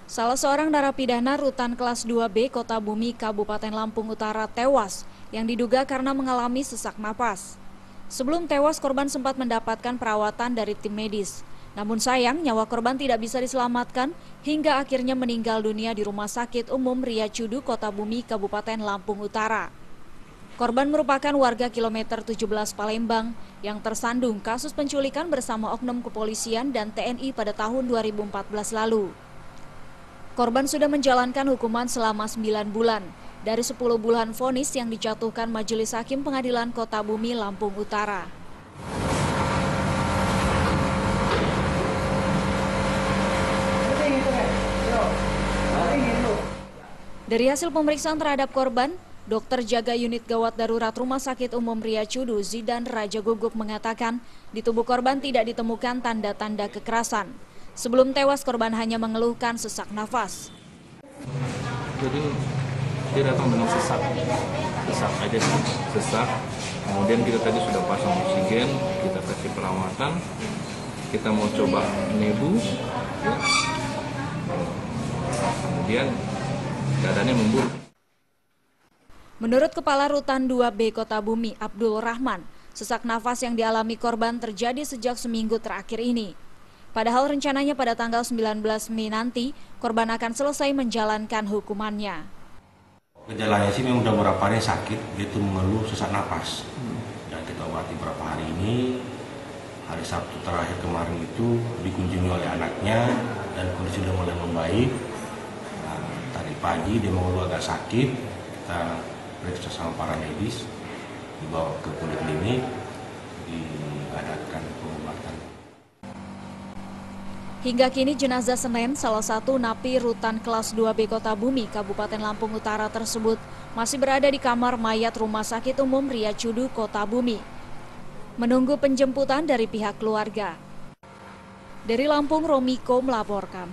Salah seorang narapidana rutan kelas 2B Kota Bumi, Kabupaten Lampung Utara tewas yang diduga karena mengalami sesak napas. Sebelum tewas, korban sempat mendapatkan perawatan dari tim medis. Namun sayang, nyawa korban tidak bisa diselamatkan hingga akhirnya meninggal dunia di Rumah Sakit Umum Ria Cudu, Kota Bumi, Kabupaten Lampung Utara. Korban merupakan warga kilometer 17 Palembang yang tersandung kasus penculikan bersama oknum kepolisian dan TNI pada tahun 2014 lalu. Korban sudah menjalankan hukuman selama 9 bulan dari 10 bulan vonis yang dijatuhkan Majelis Hakim Pengadilan Kota Bumi, Lampung Utara. Dari hasil pemeriksaan terhadap korban, dokter jaga unit gawat darurat Rumah Sakit Umum Ria Cudu, Zidan Raja Gugup mengatakan di tubuh korban tidak ditemukan tanda-tanda kekerasan. Sebelum tewas, korban hanya mengeluhkan sesak nafas. Jadi dia datang dengan sesak aja, sesak. Kemudian kita tadi sudah pasang oksigen, kita kasih perawatan, kita mau coba nebu, ya. Kemudian keadaannya memburuk. Menurut Kepala Rutan 2B Kota Bumi, Abdul Rahman, sesak nafas yang dialami korban terjadi sejak seminggu terakhir ini. Padahal rencananya pada tanggal 19 Mei nanti, korban akan selesai menjalankan hukumannya. Gejalanya sih memang udah beberapa hari sakit, yaitu mengeluh sesak napas. Dan kita obati beberapa hari ini, hari Sabtu terakhir kemarin itu dikunjungi oleh anaknya dan kondisi sudah mulai membaik. Nah, tadi pagi dia mengeluh agak sakit, kita periksa sama para medis, dibawa ke poliklinik, diadakan pengobatan. Hingga kini jenazah Senin, salah satu napi rutan kelas 2B Kota Bumi, Kabupaten Lampung Utara tersebut masih berada di kamar mayat Rumah Sakit Umum Ria Cudu, Kota Bumi, menunggu penjemputan dari pihak keluarga. Dari Lampung, Romiko melaporkan.